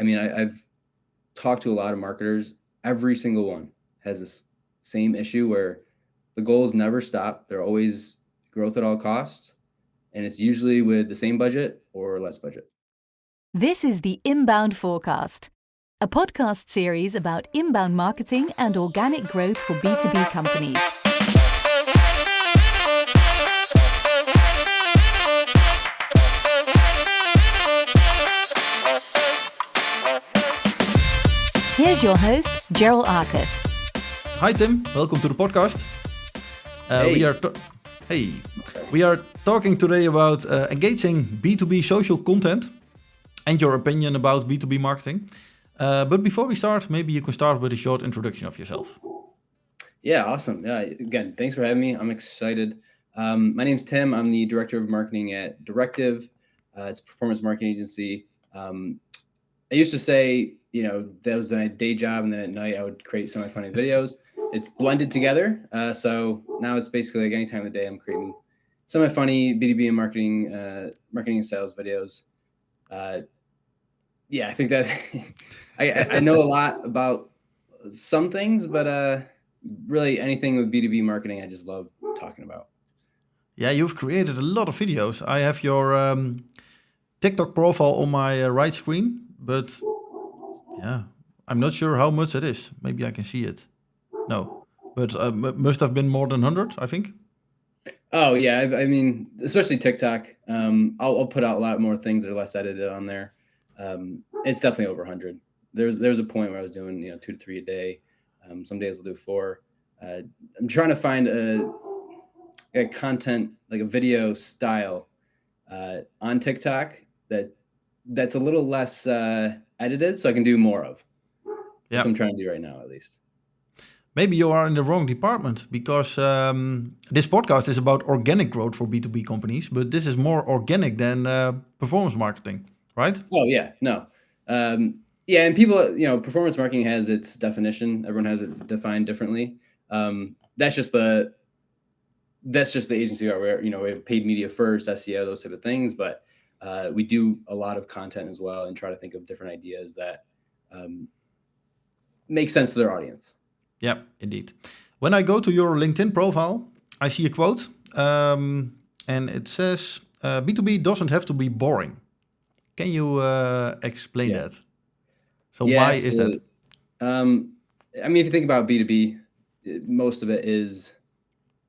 I've talked to a lot of marketers. Every single one has this same issue where the goals never stop. They're always growth at all costs, and it's usually with the same budget or less budget. This is the Inbound Forecast, a podcast series about inbound marketing and organic growth for B2B companies. Here's your host, Gerald Arcus. Hi Tim, welcome to the podcast. Hey. We are talking today about engaging B2B social content and your opinion about B2B marketing. But before we start, maybe you can start with a short introduction of yourself. Yeah, awesome. Yeah, again, thanks for having me. I'm excited. My name's Tim. I'm the director of marketing at Directive. It's a performance marketing agency. I used to say, that was my day job, and then at night I would create semi-funny videos. It's blended together. So now it's basically like any time of the day I'm creating semi-funny B2B and marketing and sales videos. I think that I know a lot about some things, but really anything with B2B marketing, I just love talking about. Yeah, you've created a lot of videos. I have your TikTok profile on my right screen, but I'm not sure how much it is. Maybe I can see it. No, but must have been more than 100, I think. Oh yeah, especially TikTok. I'll put out a lot more things that are less edited on there. It's definitely over 100. There's a point where I was doing 2 to 3 a day. Some days I'll do 4. I'm trying to find a content, like a video style on TikTok that's a little less edited, so I can do more of. That's what I'm trying to do right now, at least. Maybe you are in the wrong department, because this podcast is about organic growth for B2B companies, but this is more organic than performance marketing, right? Oh yeah, no. And people, performance marketing has its definition. Everyone has it defined differently. That's just the agency where we have paid media first, SEO, those type of things. But we do a lot of content as well and try to think of different ideas that make sense to their audience. Yeah, indeed. When I go to your LinkedIn profile, I see a quote, and it says, B2B doesn't have to be boring. Can you explain that? So why is that? If you think about B2B, most of it is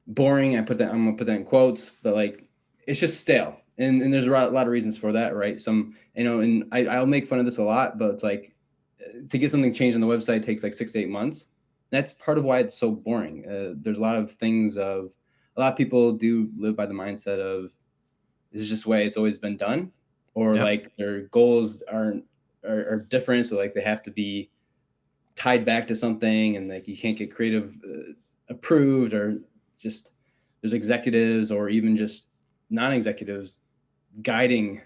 boring. I'm gonna put that in quotes, but like it's just stale, and there's a lot of reasons for that, right? And I'll make fun of this a lot, but it's like to get something changed on the website takes like 6 to 8 months. That's part of why it's so boring. There's a lot of people do live by the mindset of this is just the way it's always been done, or like their goals are different, so like they have to be tied back to something, and like you can't get creative approved, or just there's executives or even just non-executives guiding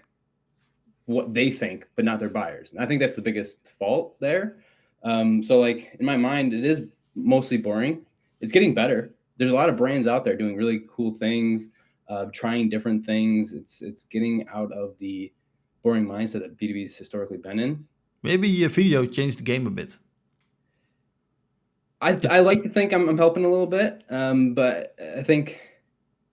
what they think, but not their buyers. And I think that's the biggest fault there. So like in my mind, it is mostly boring. It's getting better. There's a lot of brands out there doing really cool things, trying different things. It's getting out of the boring mindset that B2B has historically been in. Maybe a video changed the game a bit. I like to think I'm helping a little bit, but I think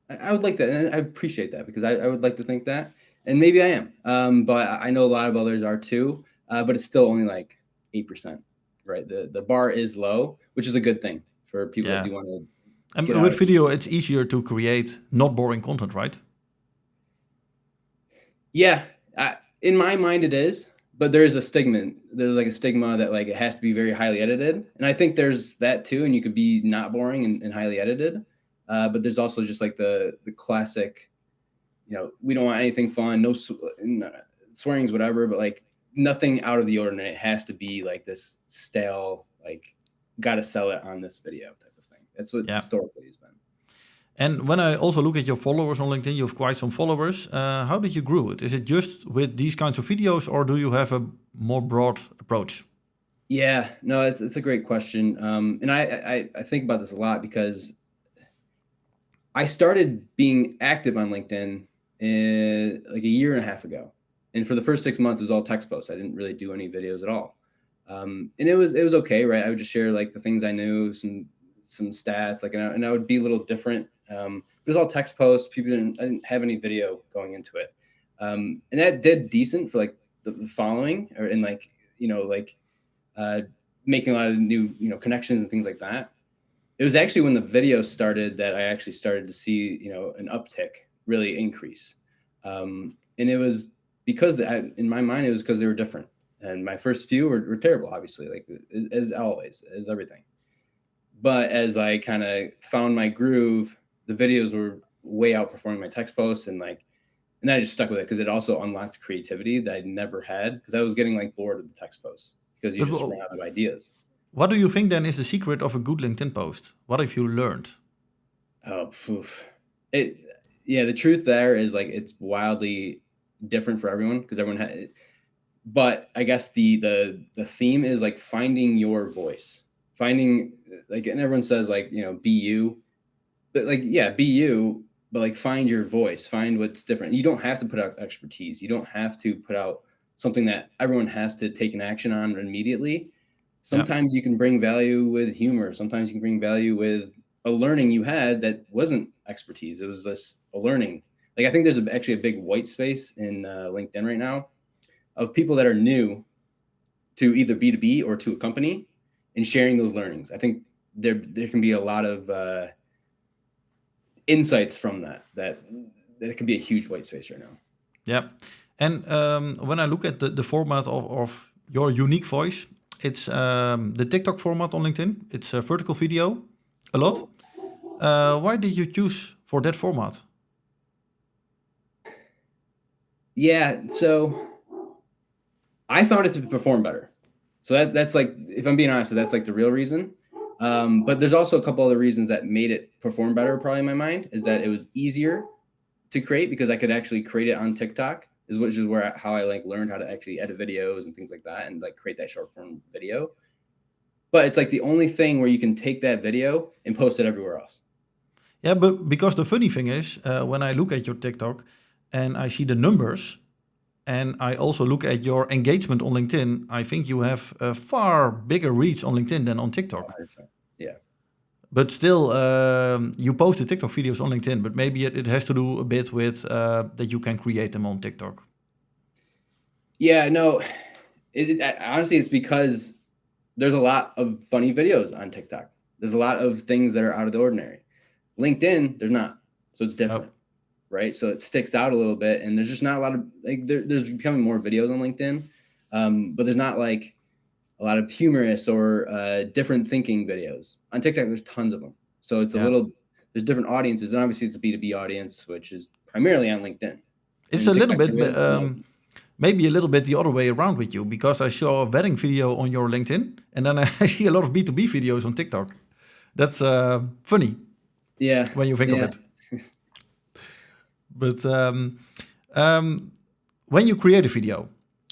I would like that, and I appreciate that, because I would like to think that, and maybe I am, but I know a lot of others are too, but it's still only like 8%, right? The bar is low, which is a good thing for people that do want to. And with video, it's easier to create not boring content, right? Yeah, in my mind it is, but there's a stigma. There's like a stigma that like it has to be very highly edited, and I think there's that too. And you could be not boring and highly edited, but there's also just like the classic, we don't want anything fun, no swearings, whatever, but like nothing out of the ordinary. It has to be like this stale, like got to sell it on this video type of thing. That's what historically has been. And when I also look at your followers on LinkedIn, you have quite some followers. How did you grow it? Is it just with these kinds of videos, or do you have a more broad approach? Yeah, no, it's a great question. And I think about this a lot, because I started being active on LinkedIn like a year and a half ago. And for the first 6 months, it was all text posts. I didn't really do any videos at all. And it was okay, right? I would just share like the things I knew, some stats, like, and I would be a little different. It was all text posts. I didn't have any video going into it. And that did decent for like the following, or in like, making a lot of new, connections and things like that. It was actually when the video started that I actually started to see, an uptick really increase. And it was because in my mind, it was because they were different. And my first few were terrible, obviously, like as always, as everything. But as I kind of found my groove, the videos were way outperforming my text posts, and then I just stuck with it because it also unlocked creativity that I'd never had, because I was getting like bored of the text posts because you But just run out of ideas. what do you think then is the secret of a good LinkedIn post? What have you learned? Oh, yeah, the truth there is like it's wildly different for everyone, because everyone had. But I guess the theme is like finding your voice, finding like, and everyone says like, be you, but like, yeah, be you, but like find your voice, find what's different. You don't have to put out expertise. You don't have to put out something that everyone has to take an action on immediately. Sometimes you can bring value with humor. Sometimes you can bring value with a learning you had that wasn't expertise. It was just a learning. Like, I think there's actually a big white space in LinkedIn right now of people that are new to either B2B or to a company and sharing those learnings. I think there can be a lot of insights from that can be a huge white space right now. Yeah. And when I look at the format of your unique voice, it's the TikTok format on LinkedIn. It's a vertical video a lot. Why did you choose for that format? Yeah, so I found it to perform better. So that's like, if I'm being honest, that's like the real reason. But there's also a couple other reasons that made it perform better, probably in my mind, is that it was easier to create because I could actually create it on TikTok, which is how I like learned how to actually edit videos and things like that, and like create that short form video. But it's like the only thing where you can take that video and post it everywhere else. Yeah, but because the funny thing is, when I look at your TikTok and I see the numbers, and I also look at your engagement on LinkedIn, I think you have a far bigger reach on LinkedIn than on TikTok. 100%. Yeah. But still, you post the TikTok videos on LinkedIn, but maybe it has to do a bit with that you can create them on TikTok. Yeah, no, honestly, it's because there's a lot of funny videos on TikTok. There's a lot of things that are out of the ordinary. LinkedIn, there's not. So it's different, right? So it sticks out a little bit, and there's just not a lot of, like, there's becoming more videos on LinkedIn, but there's not like a lot of humorous or different thinking videos. On TikTok, there's tons of them. So it's there's different audiences, and obviously it's a B2B audience, which is primarily on LinkedIn. It's a little bit, maybe a little bit the other way around with you, because I saw a wedding video on your LinkedIn, and then I see a lot of B2B videos on TikTok. That's funny. Yeah. When you think of it. But when you create a video,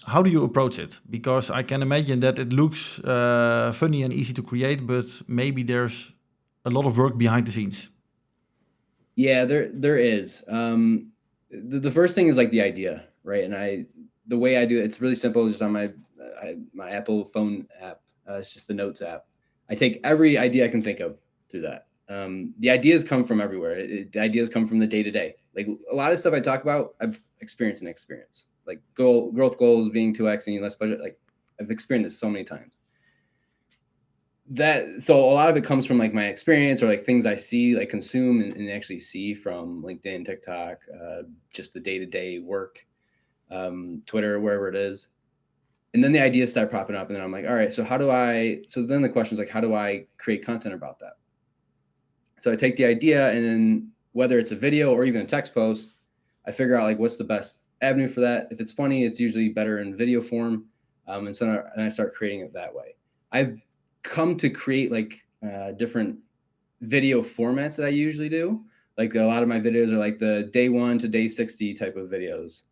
how do you approach it? Because I can imagine that it looks funny and easy to create, but maybe there's a lot of work behind the scenes. Yeah, there is. The first thing is like the idea, right? And the way I do it, it's really simple. Just on my Apple phone app. It's just the Notes app. I take every idea I can think of through that. The ideas come from everywhere. The ideas come from the day to day. Like a lot of stuff I talk about, I've experienced and experience. Like growth goals being 2x and less budget. Like I've experienced this so many times. So a lot of it comes from like my experience, or like things I see, like consume and actually see from LinkedIn, TikTok, just the day to day work, Twitter, wherever it is. And then the ideas start popping up, and then I'm like, all right, so then the question is like, how do I create content about that? So I take the idea, and then whether it's a video or even a text post, I figure out like what's the best avenue for that. If it's funny, it's usually better in video form. And I start creating it that way. I've come to create like different video formats that I usually do. Like a lot of my videos are like the day 1 to day 60 type of videos.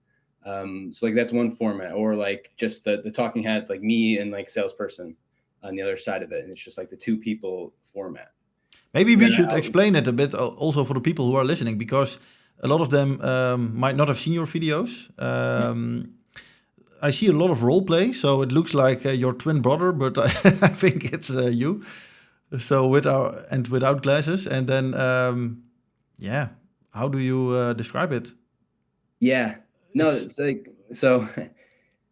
So like that's one format, or like just the talking heads, like me and like salesperson on the other side of it. And it's just like the two people format. Maybe we should explain it a bit also for the people who are listening, because a lot of them might not have seen your videos. I see a lot of role play, so it looks like your twin brother, but I think it's you. So without glasses, and then yeah, how do you describe it? Yeah. No, It's it's like so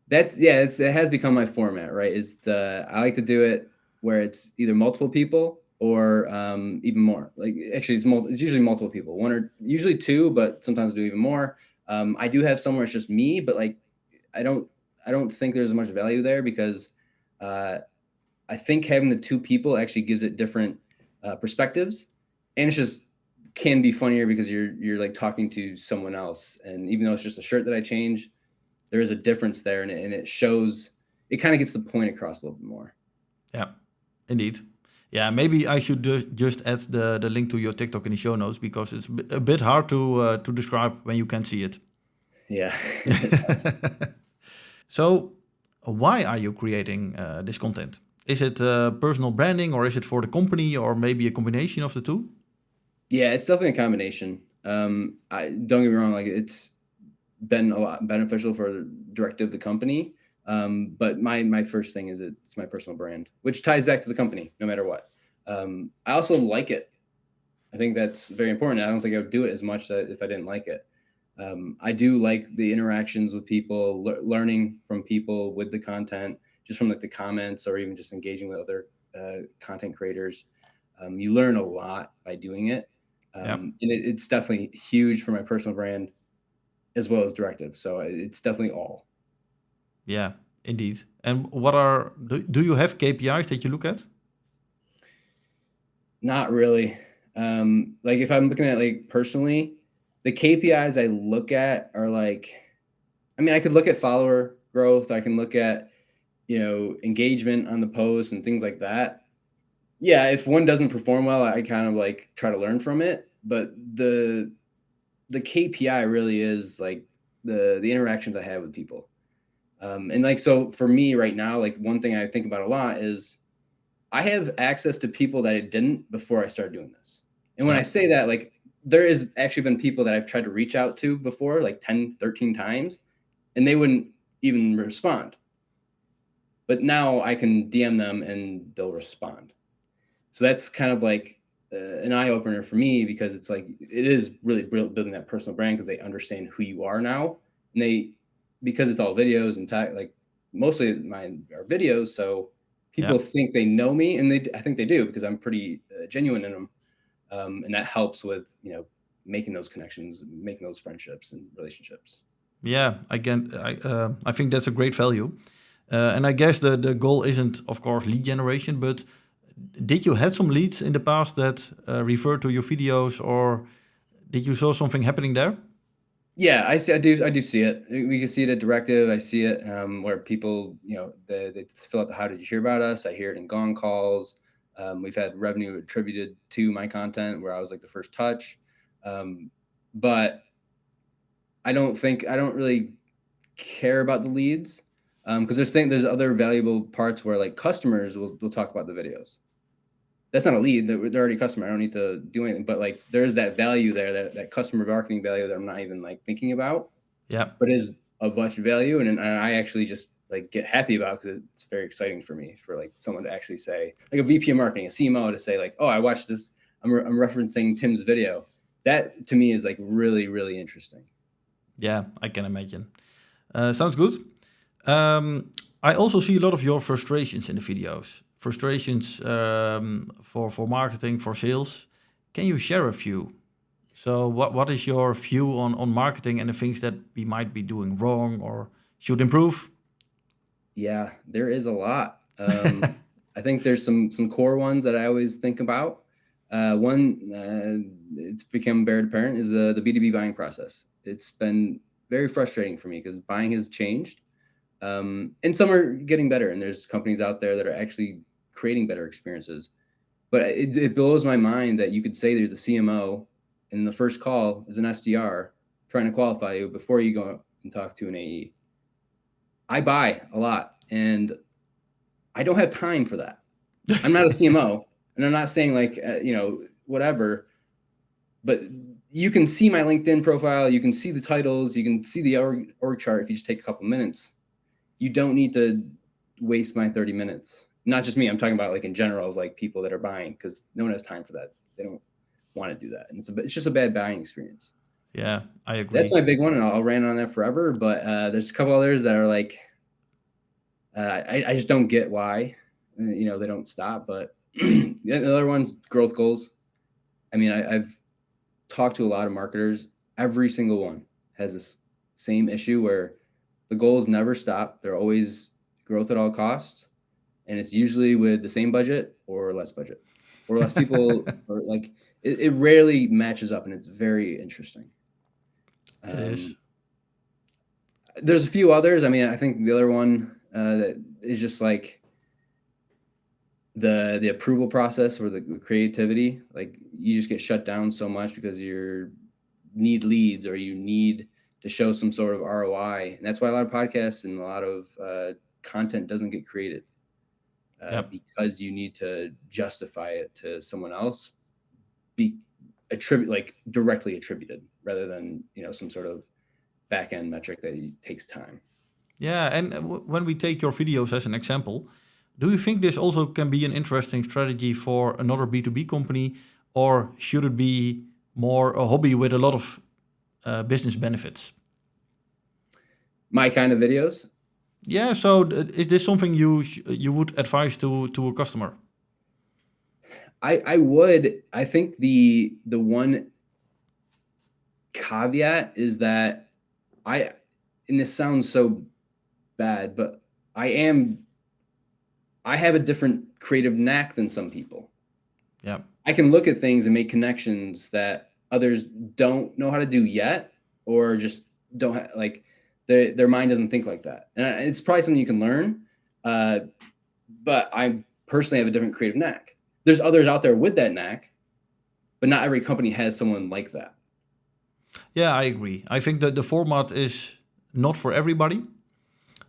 that's yeah, it has become my format, right? I like to do it where it's either multiple people or even more. Like actually, it's usually multiple people, one or usually two, but sometimes I do even more. I do have somewhere it's just me, but like I don't I don't think there's much value there because uh, I think having the two people actually gives it different perspectives, and it's just can be funnier because you're like talking to someone else, and even though it's just a shirt that I change, there is a difference there, and it shows. It kind of gets the point across a little bit more. yeah, indeed. Yeah, maybe I should just add the link to your TikTok in the show notes because it's a bit hard to describe when you can't see it. Yeah, it's hard. So, why are you creating this content? Is it personal branding, or is it for the company, or maybe a combination of the two? Yeah, it's definitely a combination. I don't get me wrong, like it's been a lot beneficial for the directive of the company. But my first thing is it's my personal brand, which ties back to the company no matter what. I also like it. I think that's very important. I don't think I would do it as much if I didn't like it. I do like the interactions with people, learning from people with the content, just from like the comments or even just engaging with other content creators. You learn a lot by doing it. Yeah, And it's definitely huge for my personal brand as well as directive. So it's definitely all. yeah, indeed. And do you have KPIs that you look at? Not really. Like if I'm looking at like personally, the KPIs I look at are like, I mean, I could look at follower growth. I can look at, engagement on the post and things like that. Yeah, if one doesn't perform well, I kind of like try to learn from it. But the KPI really is like the interactions I have with people. And like so for me right now, like one thing I think about a lot is I have access to people that I didn't before I started doing this. And when Yeah, I say that, like there has actually been people that I've tried to reach out to before, like 10, 13 times, and they wouldn't even respond. But now I can DM them and they'll respond. So that's kind of like an eye opener for me because it's like it is really building that personal brand because they understand who you are now, and because it's all videos and like mostly mine are videos, so yeah. people think they know me, and I think they do because I'm pretty genuine in them, and that helps with making those connections, making those friendships and relationships. Yeah, I think that's a great value. And I guess the goal isn't, of course, lead generation, but did you had some leads in the past that refer to your videos, or did you saw something happening there? Yeah, I do see it. We can see it at Directive. I see it where people, they fill out the "How did you hear about us?" I hear it in gong calls. We've had revenue attributed to my content where I was like the first touch, but I don't really care about the leads because there's other valuable parts where like customers will talk about the videos. That's not a lead. They're already a customer. I don't need to do anything. But like there's that value there, that customer marketing value that I'm not even like thinking about, Yeah, but is of much value, and I actually just like get happy about because it's very exciting for me for like someone to actually say like a VP of marketing, a CMO to say like, oh, I watched this. I'm referencing Tim's video. That to me is like really really interesting. yeah, I can imagine. Sounds good. Um, I also see a lot of your frustrations in the videos. Frustrations for marketing, for sales. Can you share a few? So, what is your view on marketing and the things that we might be doing wrong or should improve? Yeah, there is a lot. I think there's some core ones that I always think about. One, it's become very apparent is the B2B buying process. It's been very frustrating for me because buying has changed, and some are getting better. And there's companies out there that are actually creating better experiences. But it blows my mind that you could say they're the CMO, and the first call is an SDR trying to qualify you before you go and talk to an AE. I buy a lot, and I don't have time for that. I'm not a CMO, and I'm not saying like whatever, but you can see my LinkedIn profile, you can see the titles, you can see the org chart if you just take a couple minutes. you don't need to waste my 30 minutes. Not just me, I'm talking about like in general of like people that are buying, because no one has time for that. They don't want to do that. And it's just a bad buying experience. Yeah, I agree. That's my big one, and I'll rant on that forever. But there's a couple others that are like, I just don't get why, they don't stop. But the other one's growth goals. I mean, I've talked to a lot of marketers. Every single one has this same issue where the goals never stop. They're always growth at all costs. And it's usually with the same budget or less budget or less people, or like it rarely matches up, and it's very interesting. It is. There's a few others. I mean, I think the other one that is just like the approval process or the creativity. Like you just get shut down so much because you need leads or you need to show some sort of ROI, and that's why a lot of podcasts and a lot of content doesn't get created. Because you need to justify it to someone else, directly attributed, rather than some sort of back end metric that takes time. Yeah, and when we take your videos as an example, do you think this also can be an interesting strategy for another B2B company, or should it be more a hobby with a lot of business benefits? My kind of videos. Yeah, so is this something you would advise to a customer? I would. I think the one caveat is that and this sounds so bad, but I have a different creative knack than some people. Yeah. I can look at things and make connections that others don't know how to do yet, or just don't like. Their mind doesn't think like that. And it's probably something you can learn. But I personally have a different creative knack. There's others out there with that knack, but not every company has someone like that. Yeah, I agree. I think that the format is not for everybody.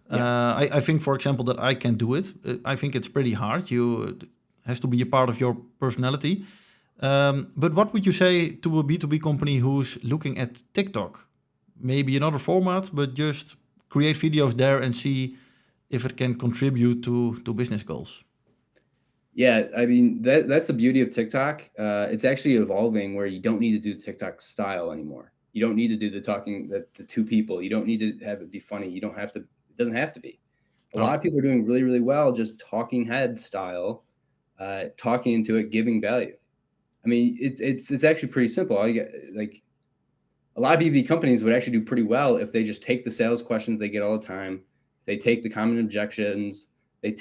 Yeah. I think, for example, that I can do it. I think it's pretty hard. It has to be a part of your personality. But what would you say to a B2B company who's looking at TikTok? Maybe another format, but just create videos there and see if it can contribute to business goals. Yeah, I mean, that's the beauty of TikTok. It's actually evolving where you don't need to do the TikTok style anymore. You don't need to do the talking, the two people. You don't need to have it be funny. You don't have to. It doesn't have to be. A lot of people are doing really, really well just talking head style, talking into it, giving value. I mean, it's actually pretty simple. All you get, like, a lot of B2B companies would actually do pretty well if they just take the sales questions they get all the time. They take the common objections. They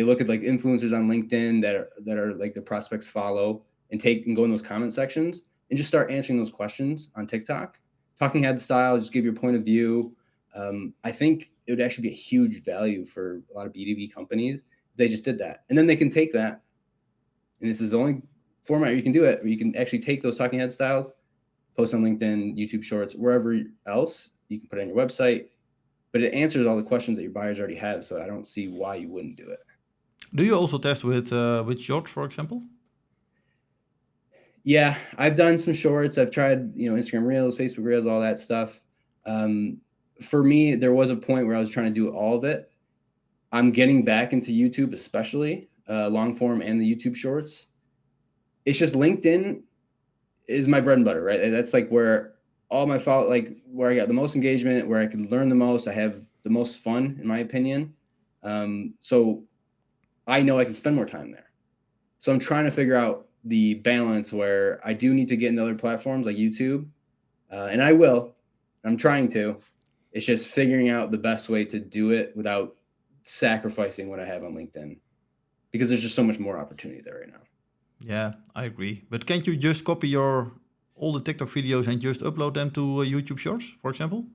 look at like influencers on LinkedIn that are like the prospects follow, and go in those comment sections and just start answering those questions on TikTok. Talking head style, just give your point of view. I think it would actually be a huge value for a lot of B2B companies if they just did that. And then they can take that, and this is the only format you can do it, where you can actually take those talking head styles, post on LinkedIn, YouTube Shorts, wherever else. You can put it on your website, but it answers all the questions that your buyers already have. So I don't see why you wouldn't do it. Do you also test with Shorts, for example? Yeah, I've done some Shorts. I've tried, Instagram Reels, Facebook Reels, all that stuff. For me, there was a point where I was trying to do all of it. I'm getting back into YouTube, especially long form and the YouTube Shorts. It's just LinkedIn is my bread and butter, right? That's like where all my where I got the most engagement, where I can learn the most. I have the most fun, in my opinion. So I know I can spend more time there. So I'm trying to figure out the balance where I do need to get into other platforms like YouTube, and I will. I'm trying to. It's just figuring out the best way to do it without sacrificing what I have on LinkedIn, because there's just so much more opportunity there right now. Yeah, I agree. But can't you just copy all the TikTok videos and just upload them to YouTube Shorts, for example?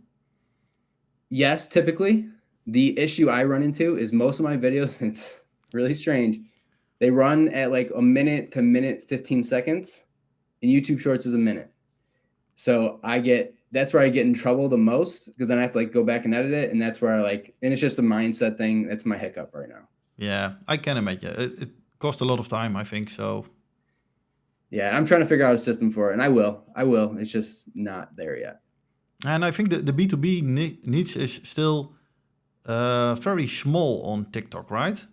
Yes, typically. The issue I run into is most of my videos, it's really strange, they run at like a minute to minute 15 seconds, and YouTube Shorts is a minute. So that's where I get in trouble the most, because then I have to like go back and edit it, and that's where and it's just a mindset thing. That's my hiccup right now. Yeah, I can imagine. It costs a lot of time, I think, so. Yeah, I'm trying to figure out a system for it, and I will. It's just not there yet. And I think the B2B niche is still very small on TikTok, right?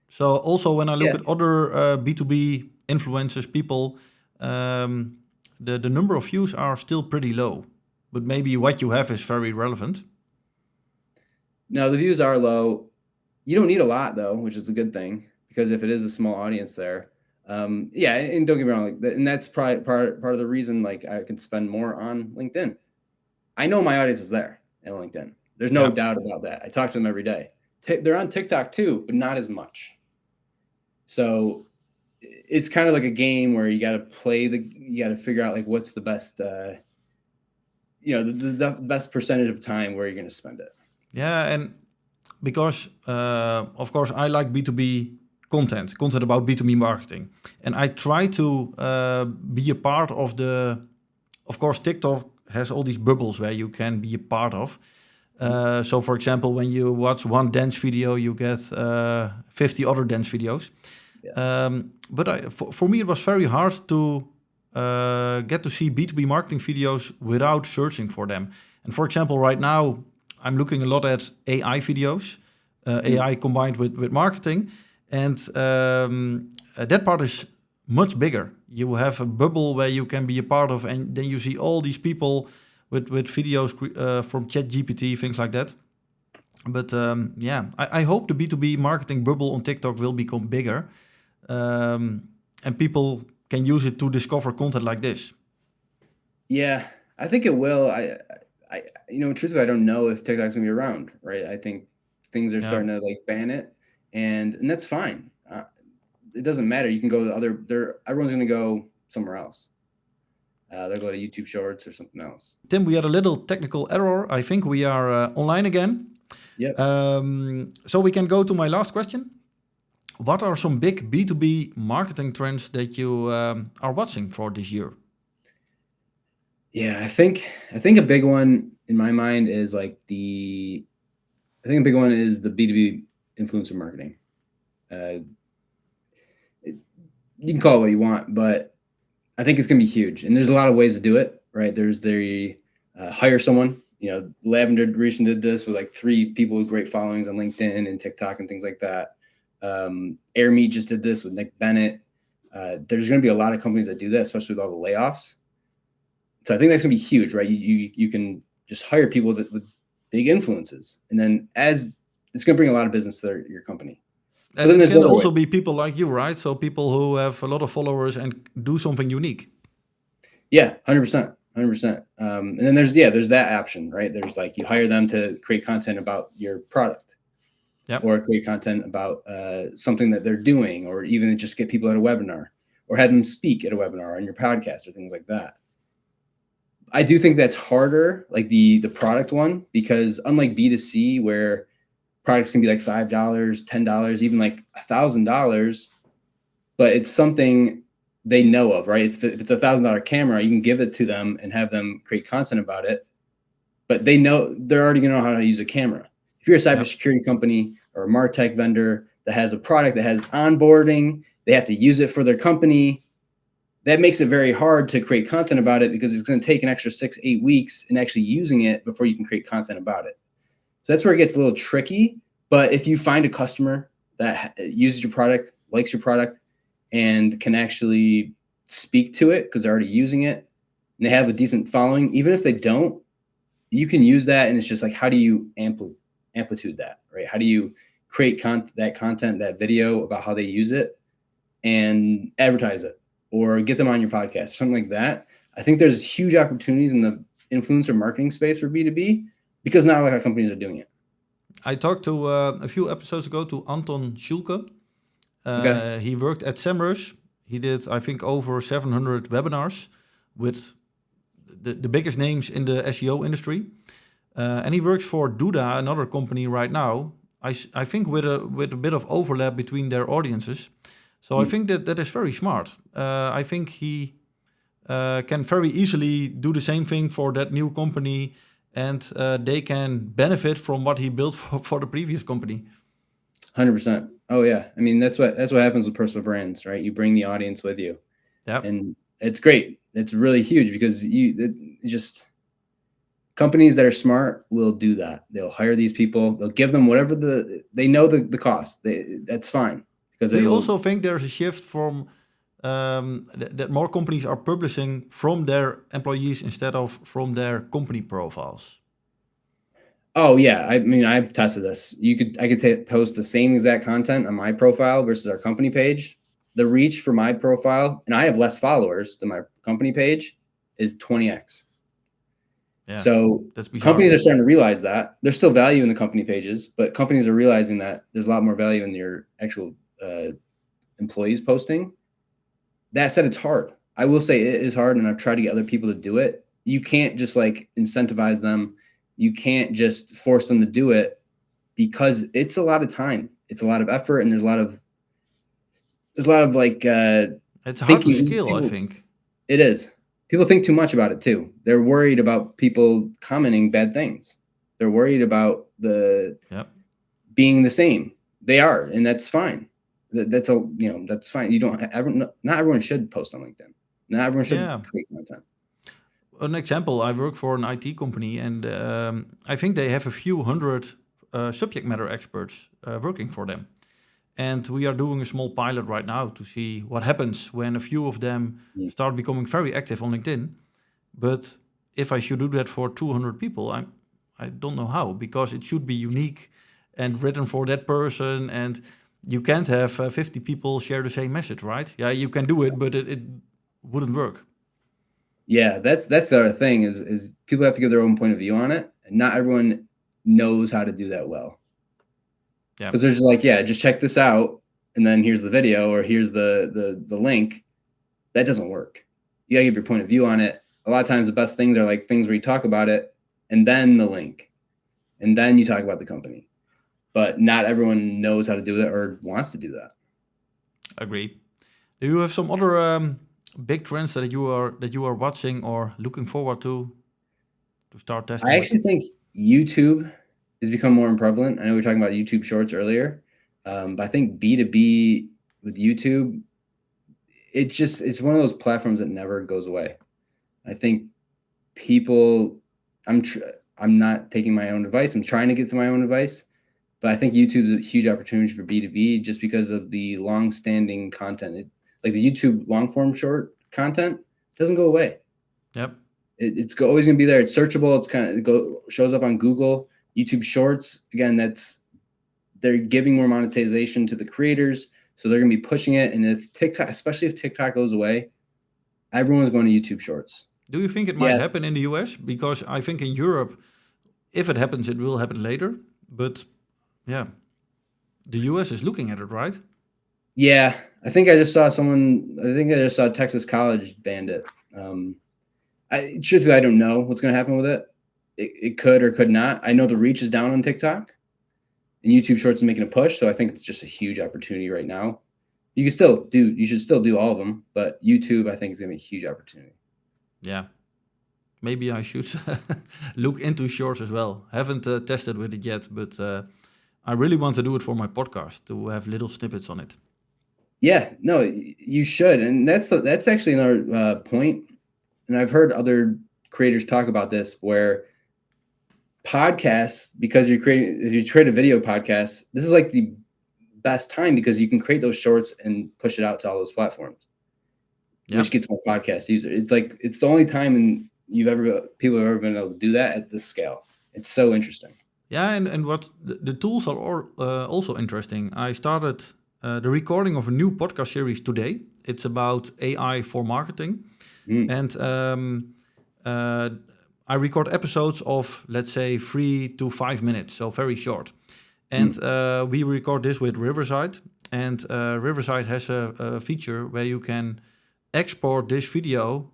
So also when I look Yeah. at other B2B influencers, people, the number of views are still pretty low. But maybe what you have is very relevant. No, the views are low. You don't need a lot though, which is a good thing because if it is a small audience there, yeah, and don't get me wrong, and that's probably part of the reason like I can spend more on LinkedIn. I know my audience is there at LinkedIn. There's no Yeah. doubt about that. I talk to them every day. They're on TikTok too, but not as much. So it's kind of like a game where you got to figure out like what's the best, the best percentage of time where you're going to spend it. Yeah, and because of course I like B2B content about B2B marketing, and I try to be a part of of course TikTok has all these bubbles where you can be a part of. So for example, when you watch one dance video, you get 50 other dance videos. Yeah. But for me, it was very hard to get to see B2B marketing videos without searching for them. And for example, right now, I'm looking a lot at AI videos, AI combined with marketing. And that part is much bigger. You have a bubble where you can be a part of, and then you see all these people with videos from ChatGPT, things like that. But yeah, I hope the B2B marketing bubble on TikTok will become bigger. And people can use it to discover content like this. Yeah, I think it will. Truthfully, I don't know if TikTok's gonna be around, right? I think things are Yeah. starting to like ban it, and that's fine. It doesn't matter. You can go to everyone's gonna go somewhere else. They'll go to YouTube Shorts or something else. Tim, we had a little technical error. I think we are online again. Yep. So we can go to my last question. What are some big B2B marketing trends that you are watching for this year? Yeah, I think a big one in my mind is like the B2B influencer marketing. You can call it what you want, but I think it's going to be huge. And there's a lot of ways to do it, right? There's the hire someone. Lavender recently did this with like 3 people with great followings on LinkedIn and TikTok and things like that. Airmeet just did this with Nick Bennett. There's going to be a lot of companies that do that, especially with all the layoffs. So I think that's going to be huge, right? You can just hire people with big influences, and then as it's going to bring a lot of business to your company. And it can also be people like you, right? So people who have a lot of followers and do something unique. Yeah, 100%. And then there's that option, right? There's like you hire them to create content about your product, or create content about something that they're doing, or even just get people at a webinar, or have them speak at a webinar on your podcast or things like that. I do think that's harder, like the product one, because unlike B2C where products can be like $5, $10, even like $1,000, but it's something they know of, right? If it's $1,000 camera, you can give it to them and have them create content about it, but they're already going to know how to use a camera. If you're a cybersecurity company or a MarTech vendor that has a product that has onboarding, they have to use it for their company. That makes it very hard to create content about it because it's going to take an extra 6-8 weeks in actually using it before you can create content about it. So that's where it gets a little tricky. But if you find a customer that uses your product, likes your product, and can actually speak to it because they're already using it and they have a decent following, even if they don't, you can use that. And it's just like, how do you amplitude that, right? How do you create that content, that video about how they use it and advertise it or get them on your podcast, or something like that? I think there's huge opportunities in the influencer marketing space for B2B because not a lot of companies are doing it. I talked to a few episodes ago to Anton Schulke. Okay. He worked at SEMrush. He did, I think, over 700 webinars with the biggest names in the SEO industry. And he works for Duda, another company right now. I think with a bit of overlap between their audiences. So I think that is very smart. I think he can very easily do the same thing for that new company, and they can benefit from what he built for the previous company. 100%. Oh yeah. I mean, that's what happens with personal brands, right? You bring the audience with you. Yeah. And it's great. It's really huge because companies that are smart will do that. They'll hire these people. They'll give them whatever they know the cost. That's fine because Do they you will. also think there's a shift from that more companies are publishing from their employees instead of from their company profiles? Oh yeah, I mean I've tested this. I could post the same exact content on my profile versus our company page. The reach for my profile, and I have less followers than my company page, is 20x. Yeah, So that's bizarre. companies are starting to realize that. There's still value in the company pages, but companies are realizing that there's a lot more value in your actual employees posting. That said, it's hard. I will say it is hard, and I've tried to get other people to do it. You can't just like incentivize them. You can't just force them to do it because it's a lot of time. It's a lot of effort, and there's a lot of like It's hard to thinking. scale, I think. It is. People think too much about it too. They're worried about people commenting bad things. They're worried about being the same. They are, and that's fine. That's fine. You don't not everyone should post on LinkedIn. Not everyone should create content. An example, I work for an IT company, and I think they have a few hundred subject matter experts working for them. And we are doing a small pilot right now to see what happens when a few of them start becoming very active on LinkedIn. But if I should do that for 200 people, I don't know how, because it should be unique and written for that person. And you can't have 50 people share the same message, right? Yeah, you can do it, but it wouldn't work. Yeah, that's the other thing is people have to give their own point of view on it, and not everyone knows how to do that well. Yeah, because there's like, just check this out, and then here's the video or here's the link. That doesn't work. You gotta give your point of view on it. A lot of times the best things are like things where you talk about it and then the link, and then you talk about the company. But not everyone knows how to do that or wants to do that. Agree. Do you have some other big trends that you are watching or looking forward to start testing? I actually think YouTube has become more prevalent. I know we were talking about YouTube Shorts earlier, but I think B2B with YouTube, it's one of those platforms that never goes away. I think people, I'm not taking my own advice. I'm trying to get to my own advice, but I think YouTube's a huge opportunity for B2B just because of the long-standing content. Like the YouTube long-form short content doesn't go away. Yep. It's always going to be there. It's searchable. It's shows up on Google. YouTube Shorts, again, they're giving more monetization to the creators, so they're going to be pushing it. And if TikTok, especially if TikTok goes away, everyone's going to YouTube Shorts. Do you think it might happen in the US? Because I think in Europe, if it happens, it will happen later. But yeah, the US is looking at it, right? Yeah, I think I just saw Texas College banned it. Truthfully, I don't know what's going to happen with it. It could or could not. I know the reach is down on TikTok, and YouTube Shorts is making a push. So I think it's just a huge opportunity right now. You should still do all of them, but YouTube, I think, is going to be a huge opportunity. Yeah, maybe I should look into Shorts as well. Haven't tested with it yet, but I really want to do it for my podcast to have little snippets on it. Yeah, no, you should, and that's actually another point. And I've heard other creators talk about this, where podcasts, because if you create a video podcast, this is like the best time because you can create those shorts and push it out to all those platforms, which gets more podcast users. It's like it's the only time people have ever been able to do that at this scale. It's so interesting. Yeah, and what the tools are also interesting. I started the recording of a new podcast series today. It's about AI for marketing. And I record episodes of, let's say, 3 to 5 minutes, so very short. And we record this with Riverside. And Riverside has a feature where you can export this video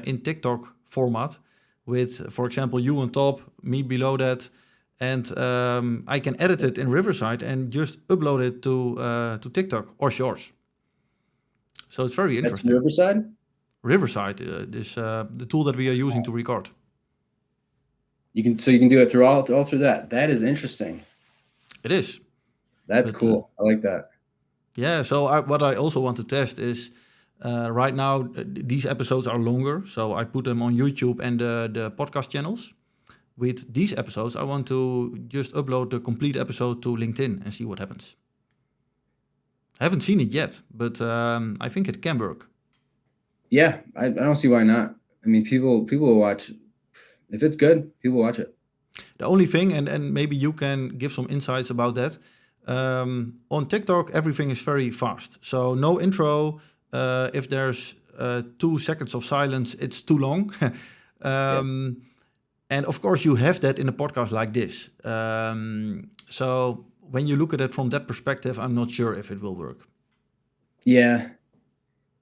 in TikTok format with, for example, you on top, me below that. And I can edit it in Riverside and just upload it to TikTok or Shorts. So it's very interesting. That's Riverside? Riverside is the tool that we are using to record. You can do it through all through that. That is interesting. It is. That's cool. I like that. Yeah. So what I also want to test is right now these episodes are longer, so I put them on YouTube and the podcast channels. with these episodes, I want to just upload the complete episode to LinkedIn and see what happens. I haven't seen it yet, but I think it can work. Yeah, I don't see why not. I mean, people will watch. If it's good, people will watch it. The only thing, and maybe you can give some insights about that, on TikTok, everything is very fast. So no intro. If there's 2 seconds of silence, it's too long. And of course, you have that in a podcast like this. So when you look at it from that perspective, I'm not sure if it will work. Yeah,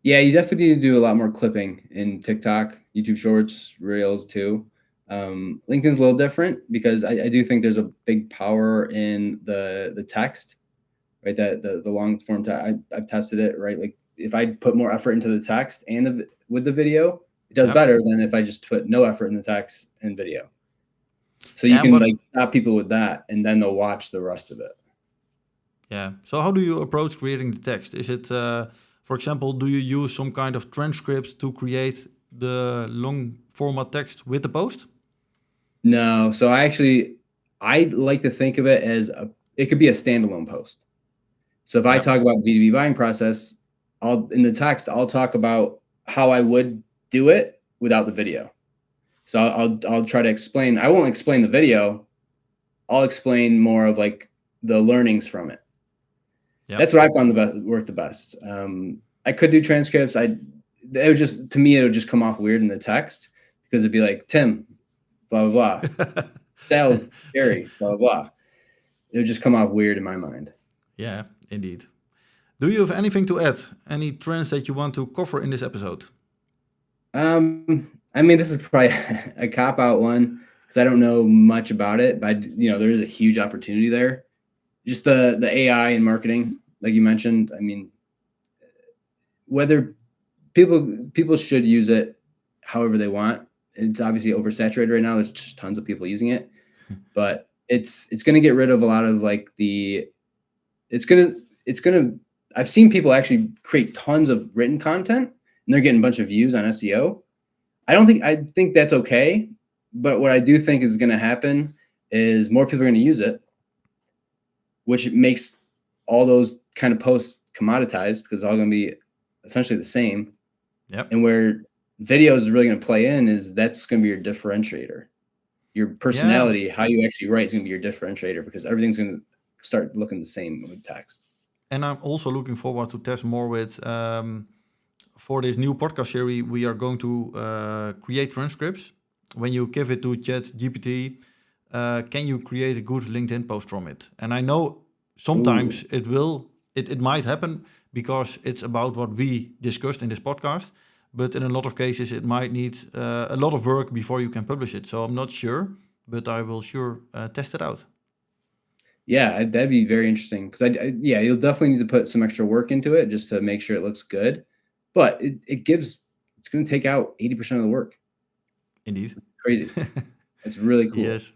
you definitely need to do a lot more clipping in TikTok, YouTube Shorts, Reels too. LinkedIn's a little different because I do think there's a big power in the text, right? That the long form I've tested it, right? Like if I put more effort into the text and with the video, it does better than if I just put no effort in the text and video. So you can like stop people with that, and then they'll watch the rest of it. Yeah. So how do you approach creating the text? Is it, for example, do you use some kind of transcript to create the long format text with the post? No. So I like to think of it as it could be a standalone post. So if I talk about B2B buying process, in the text, I'll talk about how I would do it without the video. So I'll try to explain. I won't explain the video. I'll explain more of like the learnings from it. Yep. That's what I found worked the best. I could do transcripts. To me, it would just come off weird in the text because it'd be like, Tim, blah, blah, blah. Sales, Gary, blah, blah, blah. It would just come off weird in my mind. Yeah, indeed. Do you have anything to add? Any trends that you want to cover in this episode? I mean, this is probably a cop-out one because I don't know much about it, but there is a huge opportunity there. Just the AI in marketing, like you mentioned. I mean, whether people should use it however they want. It's obviously oversaturated right now. There's just tons of people using it, but it's going to get rid of a lot of like it's going to, I've seen people actually create tons of written content and they're getting a bunch of views on SEO. I think that's okay. But what I do think is going to happen is more people are going to use it, which makes all those kind of posts commoditized because they're all going to be essentially the same. Yep. And where video is really going to play in is that's going to be your differentiator. Your personality, how you actually write is going to be your differentiator because everything's going to start looking the same with text. And I'm also looking forward to test more with, for this new podcast series, we are going to create transcripts. When you give it to ChatGPT, can you create a good LinkedIn post from it? And I know sometimes it might happen because it's about what we discussed in this podcast. But in a lot of cases, it might need a lot of work before you can publish it. So I'm not sure, but I will test it out. Yeah, that'd be very interesting because you'll definitely need to put some extra work into it just to make sure it looks good. But it's going to take out 80% of the work. Indeed. Crazy. It's really cool. Yes.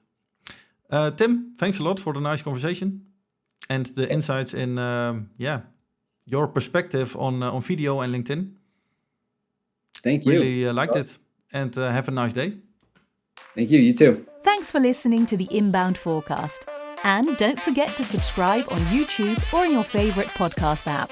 Tim, thanks a lot for the nice conversation and the insights in your perspective on video and LinkedIn. Thank you. Really liked it. And have a nice day. Thank you. You too. Thanks for listening to the Inbound Forecast. And don't forget to subscribe on YouTube or in your favorite podcast app.